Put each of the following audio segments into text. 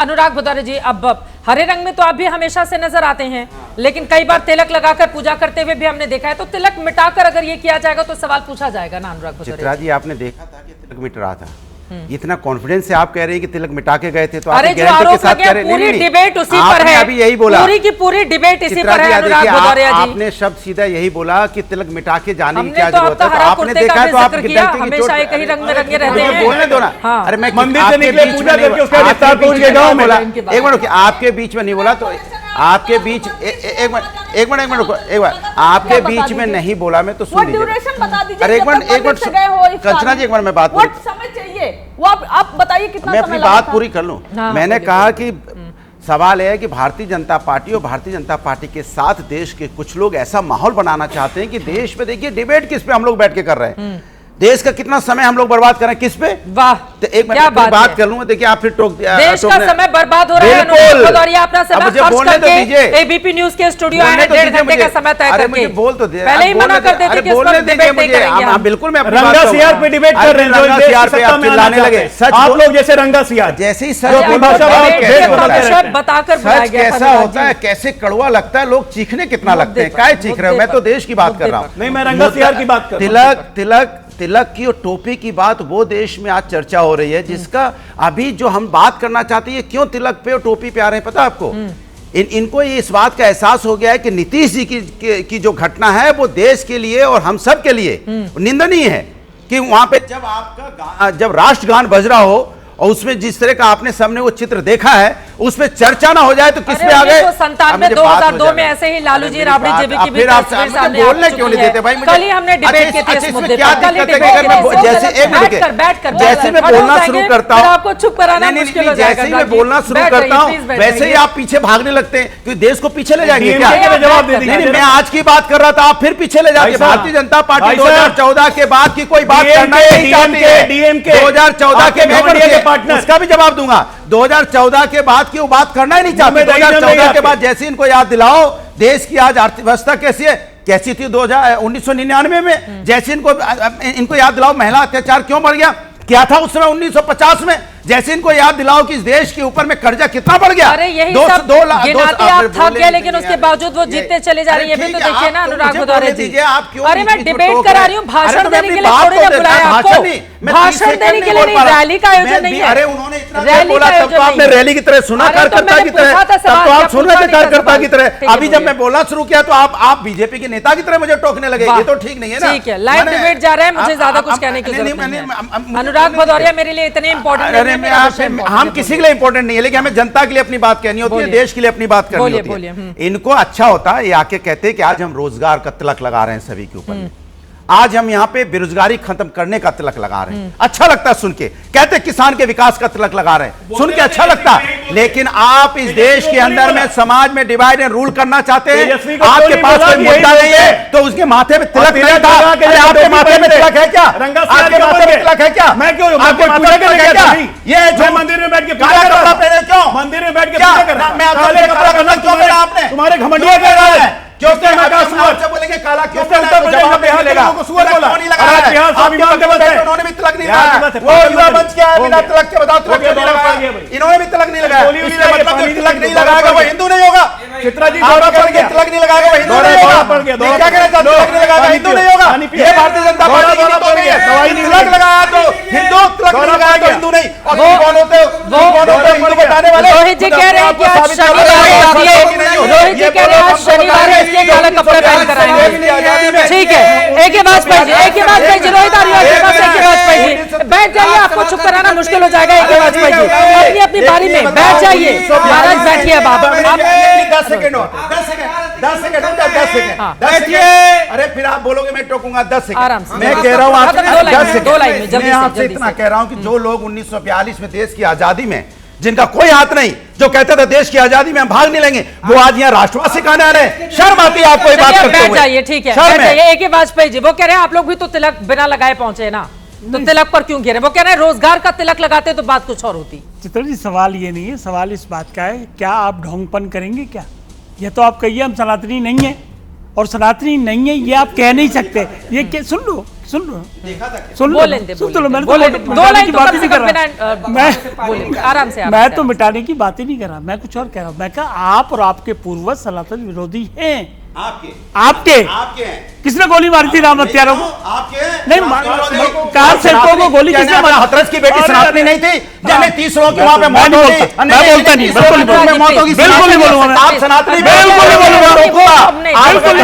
अनुराग भदौरिया जी, अब हरे रंग में तो आप भी हमेशा से नजर आते हैं, लेकिन कई बार तिलक लगाकर पूजा करते हुए भी हमने देखा है, तो तिलक मिटाकर अगर ये किया जाएगा तो सवाल पूछा जाएगा ना अनुराग भदौरिया? चित्रा जी, आपने देखा था कि तिलक मिट रहा था, इतना कॉन्फिडेंस से आप कह रहे हैं कि तिलक मिटा के गए थे, तो अरे जो आरोप लगे पूरी डिबेट उसी पर है, अभी यही बोला, पूरी की पूरी डिबेट इसी पर है अनुराग भदौरिया जी। आपने शब्द सीधा यही बोला कि तिलक मिटा के जाने की क्या तो जरूरत है, तो आपने देखा तो आप हमेशा एक ही रंग में रंगे रहते हैं। बोलने दो ना। अरे मैं मंदिर से निकले पूजा करके उसके बाद इफ्तार पहुंच गए गांव में। एक मिनट, आपके बीच में नहीं बोला तो आपके बीच एक मिनट रुको, एक बार आपके बीच में नहीं बोला, मैं तो सुन लीजिए। अरे एक मिनट कंचना जी, एक मिनट मैं बात समय चाहिए वो आप बताइए कितना, मैं अपनी बात पूरी कर लूं। मैंने कहा कि सवाल है कि भारतीय जनता पार्टी और भारतीय जनता पार्टी के साथ देश के कुछ लोग ऐसा माहौल बनाना चाहते हैं कि देश में, देखिए डिबेट किस पे हम लोग बैठ के कर रहे हैं, देश का कितना समय हम लोग बर्बाद कर रहे हैं किस पे? वाह, तो एक मिनट बात कर लूं, देखिए आप फिर टोक दिया, देश का समय बर्बाद हो रहा है। अनुराग भदौरिया अपना समय खर्च करके एबीपी न्यूज के स्टूडियो में 1.5 घंटे का समय तय करके, मुझे बोल तो दे, पहले ही मना कर देते कि इस पर डिबेट नहीं करेंगे। बिल्कुल, मैं रंगा सियार पे डिबेट कर रहे हैं, जो सियार पे आप चिल्लाने लगे, आप लोग जैसे रंगा सियार, जैसे ही बताकर कैसा होता है, कैसे कड़वा लगता है, लोग चीखने कितना लगते हैं, क्या चीख रहे हो? मैं तो देश की बात कर रहा हूँ, नहीं मैं रंगा सियार की बात कर रहा हूँ। तिलक की और टोपी की बात वो देश में आज चर्चा हो रही है, जिसका अभी जो हम बात करना चाहते हैं, क्यों तिलक पे और टोपी पे आ रहे हैं पता आपको? इनको ये इस बात का एहसास हो गया है कि नीतीश जी की जो घटना है वो देश के लिए और हम सब के लिए निंदनीय है, कि वहां पे जब राष्ट्रगान बज रहा हो और उसमें जिस तरह का आपने सामने वो चित्र देखा है, उसमें चर्चा ना हो जाए तो किस पे आ गए? 1997-2002 में ऐसे ही लालू जी राबड़ी जेबी की भी तस्वीर सामने बोलने क्यों नहीं देते भाई? कल ही हमने डिबेट की थी इस मुद्दे क्या दिक्कत है? जैसे एक मिनट, जैसे मैं बोलना शुरू करता हूँ, आपको चुप कराना मुश्किल हो जाएगा। जैसे ही मैं बोलना शुरू करता हूँ वैसे ही आप पीछे भागने लगते हैं, क्योंकि देश को पीछे ले जाएंगे क्या? जवाब दे दीजिए। मैं आज की बात कर रहा था, आप फिर पीछे ले जाते। भारतीय जनता पार्टी 2014 के बाद की कोई बात करना नहीं चाहती है। 2014 के उसका भी जवाब दूंगा। 2014 के बाद की वो बात करना ही नहीं चाहते। 2014 के बाद जैसे इनको याद दिलाओ देश की आज अर्थव्यवस्था कैसी थी 1999 में, जैसे इनको याद दिलाओ महिला अत्याचार क्यों बढ़ गया, क्या था उस समय 1950 में, जैसे इनको याद दिलाओ कि इस देश के ऊपर में कर्जा कितना बढ़ गया। अरे यही सब गिनाते आप थक गए, लेकिन उसके बावजूद वो जीतते चले जा रही है। ये भी तो देखिए ना अनुराग भदौरिया जी, अरे मैं डिबेट करा रही हूँ, भाषण देने के लिए थोड़ी ना बुलाया आपको, भाषण देने के लिए नहीं, रैली का आयोजन नहीं है। अरे उन्होंने इतना बोला तब तो आपने रैली की तरह सुना, कार्यकर्ता की तरह, तब तो आप सुन रहे थे कार्यकर्ता की तरह। अभी जब मैं बोलना शुरू किया तो आप बीजेपी के नेता की तरह मुझे टोकने लगे, ये तो ठीक नहीं है ना। ठीक है, लाइव डिबेट जा रहा है, मुझे ज्यादा कुछ कहने की जरूरत नहीं है। अनुराग भदौरिया मेरे लिए इतने इंपॉर्टेंट, हम किसी के लिए इंपॉर्टेंट नहीं है, लेकिन हमें जनता के लिए अपनी बात कहनी होती है, देश के लिए अपनी बात करनी होती है। इनको अच्छा होता ये आके कहते हैं कि आज हम रोजगार का तिलक लगा रहे हैं सभी के ऊपर, आज हम यहाँ पे बेरोजगारी खत्म करने का तिलक लगा रहे हैं, अच्छा लगता है सुन के। कहते किसान के विकास का तिलक लगा रहे हैं, सुन के अच्छा लगता। लेकिन आप इस देश के अंदर में समाज में डिवाइड एंड रूल करना चाहते हैं। आपके पास कोई मुद्दा नहीं है तो उसके माथे में तिलक नहीं था। आपके माथे में तिलक है क्या? आपके माथे में तिलक है क्या? मैं क्यों आपको पूजा करेंगे क्या? ये जो मंदिर में बैठ के काला कपड़ा पहने क्यों? मंदिर में बैठ के पूजा कर रहा हूं। मैं आपको कपड़ा पहना क्यों पहना आपने? तुम्हारे घमंडिया कर रहा है क्योंकि आपसे बोलेंगे काला क्यों पहना? उत्तर प्रदेश में बिहार के लोगों को सुअर बोला, बिहार स्वाभिमान दिवस है, उन्होंने भी तिलक नहीं लगाया। वो युवा मंच क्या है बिना तिलक के? बताओ, तिलक क्यों नहीं लगाया? इन्होंने भी तिलक नहीं लगाया। इसका मतलब तिलक नहीं लगाएगा वो हिंदू नहीं होगा। चित्रा जी दौरा पड़ गया, तिलक नहीं लगाएगा वो हिंदू नहीं होगा। क्या कहना चाहते? तिलक नहीं लगाएगा हिंदू नहीं होगा। ये भारतीय जनता पार्टी की नीति नहीं है। तिलक लगाया तो हिंदू, तिलक नहीं लगाया तो हिंदू नहीं। और कौन होते हिंदू बताने वाले? रोहित जी कह रहे हैं कि आज शनिवार है, रोहित जी कह रहे हैं आज शनिवार है इसलिए काला कपड़ा पहन कर आएंगे। ठीक है, एक ही बात पढ़िए, एक ही बात पढ़िए, रोहित आर्य के पास एक ही बात पढ़िए। बैठ जाइए, आपको चुप कराना मुश्किल हो जाएगा। एक ही बात पढ़िए, अपनी अपनी बारी में बैठ जाइए। महाराज बैठिए, बाबा 10 सेकंड बैठिए। अरे फिर आप बोलोगे मैं टोकूंगा 10 सेकंड। आराम से, मैं कह रहा हूँ आपसे मैं आपसे इतना कह रहा हूँ कि जो लोग 1942 में देश की आजादी में जिनका कोई हाथ नहीं, जो कहते थे देश की आजादी में हम भाग नहीं लेंगे, वो आज यहाँ राष्ट्रवाद सिखाने आ रहे हैं। शर्म आती है आपको ये बात करते हुए? बैठ जाइए, ठीक है, बैठ जाइए। एक ही वाजपेयी जी वो कह रहे हैं आप लोग भी तो तिलक बिना लगाए पहुंचे ना, तो तिलक पर क्यों गिरे? वो कह रहे हैं रोजगार का तिलक लगाते तो बात कुछ और होती। चित्र जी सवाल ये नहीं है, सवाल इस बात का है क्या आप ढोंगपन करेंगे क्या? ये तो आप कहिए हम सनातनी नहीं है, और सनातनी नहीं है ये आप कह नहीं सकते। ये क्या, सुन लो सुन लो मैंने की बात ही नहीं कर रहा, मैं आराम से मैं तो मिटाने की बात ही नहीं कर रहा, मैं कुछ और कह रहा हूँ। मैं कहा आप और आपके पूर्वज सनातन विरोधी हैं। आपके हैं। किसने गोली मारी थी राम हत्यारों को? आपके नहीं, कार सेवकों को गोली किसने मारी? हथरस की बेटी सनातनी नहीं थी जिन्हें 30 लोगों की वहां पे मौत हो गई? मैं बोलता नहीं, बिल्कुल नहीं बोलूंगा, आप सनातनी बिल्कुल नहीं बोलूंगा, बिल्कुल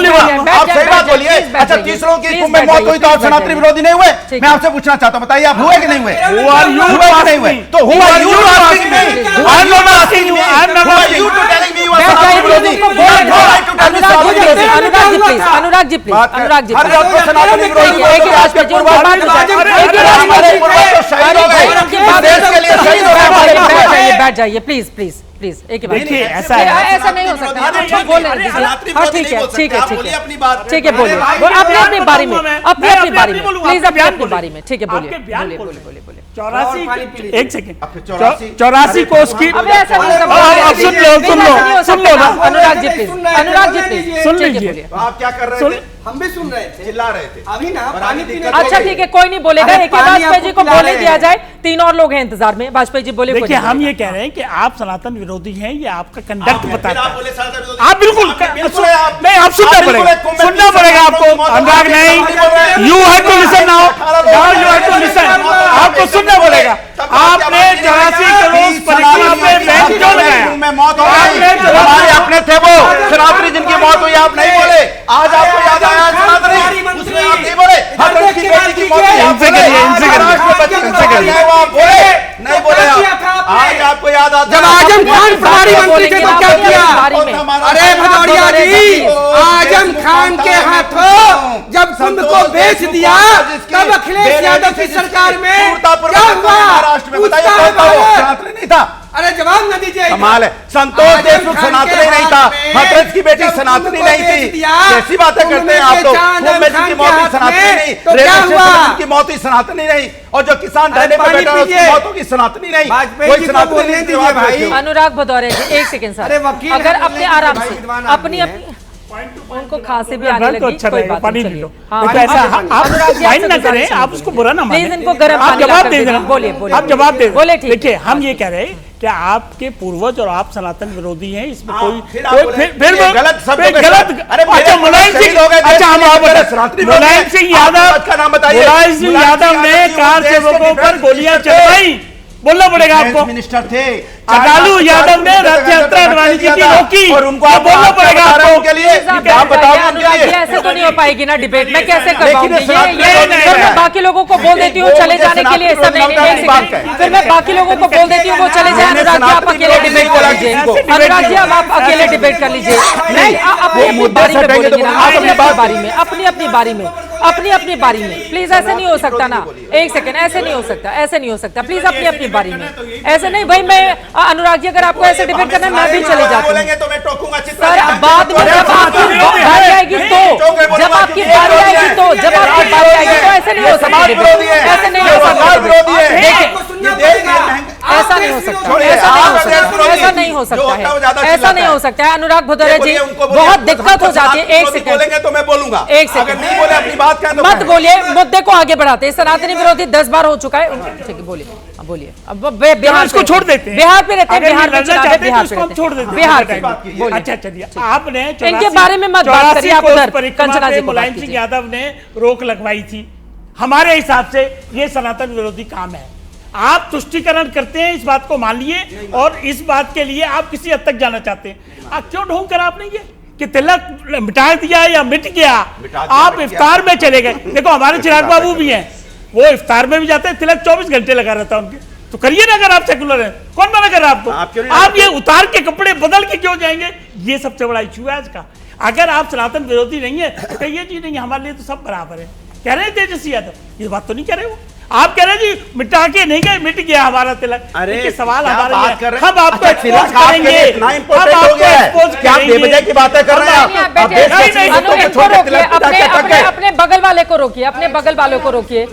नहीं बोलूंगा। आप सही बात बोलिए। अच्छा 30 लोगों की कुंभ में मौत हुई तो आप सनातनी विरोधी नहीं हुए? मैं आपसे पूछना चाहता हूँ, बताइए आप हुए कि नहीं हुए? नहीं हुए तो who are you to asking me? I'm not asking you. Who are you to telling me you are सनातनी विरोधी? अनुराग जी प्लीज, अनुराग जी हर वक्त को सनातनी विरोधी एक ही राज पे जो बात बैठ जाइए प्लीज प्लीज प्लीज। एक देखिए ऐसा नहीं हो सकता, बोल रहे हैं। ठीक है ठीक है ठीक है ठीक है, बोलिए अपनी अपनी बारी में, अपनी अपनी बारी में प्लीज, अपनी अपनी बारी में। ठीक है बोलिए बोलिए बोलिए बोलिए। 84 एक सेकंड 84 कोस की सुन लो ना अनुराग जी प्लीज, अनुराग जी प्लीज सुन लीजिए। आप क्या कर रहे थे? हम भी सुन रहे थे, चिल्ला रहे थे अभी ना पानी पीने। अच्छा ठीक है, कोई नहीं बोलेगा। एक वाजपेयी जी को बोले दिया जाए, 3 और लोग हैं इंतजार में। वाजपेयी जी बोले। देखिए हम ये कह रहे हैं कि आप सनातन विरोधी हैं, ये आपका कंडक्ट बताता है। आप बिल्कुल नहीं, आप सुनना पड़ेगा आपको। अनुराग नहीं, you have to listen now, you have to listen. आपको सुनना पड़ेगा। आपने 84 करोड़ परिक्रमा पे बैन क्यों लगाया? मौत हो गई, हमारे अपने थे वो सनातनी जिनकी मौत हुई, आप नहीं बोले। आज आपको याद आया सनातनी, उसमें आप नहीं बोले। हर की बेटी की मौत हुई, इनसे करिए आप बोले नहीं बोले? आज आपको याद आता जब आजम खान प्रभारी मंत्री थे तो क्या किया? अरे भदौरिया जी, आजम खान के हाथों जब कुंभ को बेच दिया तब अखिलेश यादव की सरकार में क्या हुआ? महाराष्ट्र में बताइए कौन था वो? सनातनी नहीं था। अरे जवाब न दीजिए। कमाल है, संतोष देशमुख सनातनी नहीं था, हथरस की बेटी सनातनी नहीं थी। कैसी बातें करते हैं आप लोग? की मौत हुई सनातनी नहीं, की मौत हुई सनातनी नहीं, और जो किसान धरने पर बैठा है उसकी मौत होगी सनातनी नहीं। कोई सनातनी नहीं थी भाई। अनुराग भदौरिया जी एक सेकंड सर, अगर अपने आराम से अपनी अपनी उनको खांसी भी आने लगी, कोई बात नहीं। आप ना करें, आप उसको बुरा ना मानें। प्लीज इनको गर्म पानी जवाब दे देना। बोलिए बोलिए, आप जवाब दे बोले। ठीक, देखिए हम ये कह रहे हैं कि आपके पूर्वज और आप सनातन विरोधी हैं, इसमें कोई फिर गलत गलत। अच्छा मुलायम सिंह, अच्छा हम मुलायम सिंह यादव ने कार सेवकों पर गोलियां चलवाई, बोलना पड़ेगा आपको। मिनिस्टर थे लालू यादव ने रथ यात्रा अडवाणी जी की रोकी, और उनको बोलना पड़ेगा आपको के लिए। आप बताओ ऐसे तो नहीं हो पाएगी ना डिबेट, मैं कैसे कर पाऊंगी? ये मैं बाकी लोगों को बोल देती हूँ चले जाने के लिए, ऐसा नहीं। फिर मैं बाकी लोगों को बोल देती हूँ वो चले जाए। अनुराग जी आप अकेले डिबेट कर लीजिए, अनुराग जी आप अकेले डिबेट कर लीजिए। नहीं, अपनी बारी में बोलेंगे ना, अपनी बारी में, अपनी अपनी बारी में, अपनी अपनी बारी में। प्लीज ऐसे नहीं हो सकता ना, एक सेकंड, ऐसे नहीं हो सकता, ऐसे नहीं हो सकता। प्लीज अपनी अपनी बारी में, ऐसे नहीं भाई। मैं अनुराग जी अगर आपको ऐसे डिबेट करना है मैं भी चले जाती हूँ तो मैं टोकूंगा सर। बाद में जब आपकी बारी आएगी तो, जब आपकी बारी आएगी तो, जब आपकी बारी आएगी तो ऐसे नहीं हो सकता, ऐसे नहीं हो सकता। ऐसा नहीं हो सकता, ऐसा नहीं हो सकता है, ऐसा नहीं हो सकता है। अनुराग भदौरिया जी बहुत दिक्कत हो जाती है। एक सेकंड तो मैं बोलूंगा, एक सेकंड नहीं बोले अपनी बात का मत बोलिए, मुद्दे को आगे बढ़ाते हैं। सनातनी विरोधी 10 बार हो चुका है। ठीक है बोलिए, अब बोलिए। अब बिहार इसको छोड़ देते हैं, बिहार पे रहते हैं, बिहार में चुनाव है, बिहार इसको हम छोड़ देते हैं, बिहार पे। अच्छा चलिए, आपने इनके बारे में मत बात करिए, आप उधर कंचना जी को मुलायम सिंह यादव ने रोक लगवाई थी। हमारे हिसाब से ये सनातन विरोधी काम है। आप तुष्टिकरण करते हैं, इस बात को मान लिए, और इस बात के लिए आप किसी हद तक जाना चाहते हैं। आप क्यों ढोंग कर आपने ये कि तिलक मिटा दिया या मिट गया? आप इफ्तार में चले गए। देखो हमारे चिराग बाबू भी हैं, वो इफ्तार में भी जाते हैं, तिलक 24 घंटे लगा रहता है उनके। तो करिए ना, अगर आप सेकुलर हैं। कौन मना कर रहा है आपको? आप ये उतार के कपड़े बदल के क्यों जाएंगे? ये सबसे बड़ा इश्यू है आज का। अगर आप सनातन विरोधी नहीं है तो कहिए जी नहीं, हमारे लिए तो सब बराबर है। कह रहे हैं तेजस्वी यादव, ये बात तो नहीं कह रहे वो। आप कह रहे हैं जी मिटा के नहीं गए, मिट गया हमारा तिलक। अरे सवाल हमारा हम आपको एक्सपोज करेंगे, क्या बेवजह की बातें कर रहे हैं? अपने बगल वाले को रोकिए, अपने बगल वाले को रोकिए।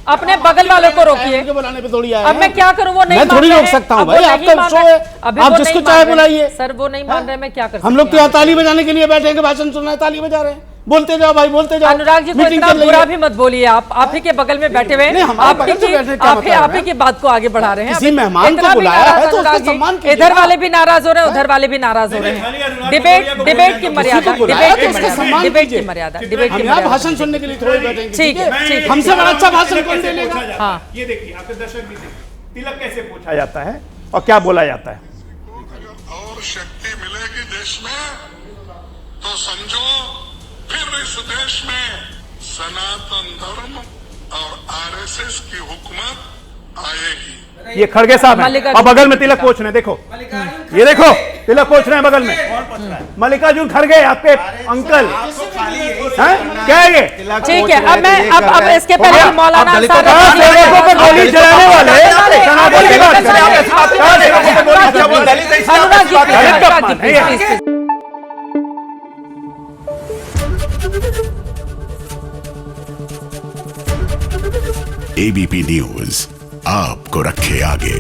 अपने बगल वालों को रोकिए। बुलाने पे थोड़ी आए अब मैं क्या करूं, वो नहीं मैं थोड़ी मान रोक रहे सकता हूं हैं। भाई, अब वो आपका नहीं मान शो रहे है, हैं। अभी आप वो जिसको नहीं चाहे मान रहे हैं। बुलाइए। सर वो नहीं मान रहे, मैं क्या कर सकती हम लोग तो यहाँ ताली बजाने के लिए बैठे हैं, भाषण सुनना है, ताली बजा रहे हैं, बोलते जाओ भाई, बोलते जाओ। अनुराग जी को मीटिंग इतना चल रही बुरा है। भी मत बोलिए, आप ही के बगल में बैठे हुए नहीं, हैं, हमारे बगल से बैठे क्या मतलब आप ही है? की बात को आगे बढ़ा रहे हैं। किसी अभी मेहमान को इतना भी बुलाया नाराज है तो उसका अनुराग जी, सम्मान कीजिए इधर ना। वाले भी नाराज हो रहे हैं, उधर वाले भी नाराज हो रहे हैं। डिबेट की मर्यादा, बुलाया तो उसका सम्मान डिबेट की कीजिए। मर्यादा, डिबेट हम की यहाँ मर्यादा। भाषण सुनने के लिए थोड़ी बैठेंगे, ठीक है, ठीक है। हमसे बड़ा अच्छा भाषण कौन दे लेगा? हाँ। ये देखिए, आपके दर्शक भी देखिए, तिलक कैसे पूछा जाता है और क्या बोला जाता है। और शक्ति मिलेगी देश में तो समझो फिर इस देश में सनातन धर्म और आरएसएस की हुकूमत आएगी। ये खड़गे साहब हैं मल्लिकार्जुन और बगल में तिलक पूछ रहे हैं, देखो ये देखो तिलक पूछ रहे हैं बगल में, मल्लिकार्जुन खड़गे आपके अंकल हैं, क्या है ये? ठीक है। अब मैं अब इसके पहले ही मौलाना साहब सेवकों पे गोली चलाने वाले सनातन की बात कर रहे हैं। Anurag ji Anurag ji please ABP news आपको रखे आगे।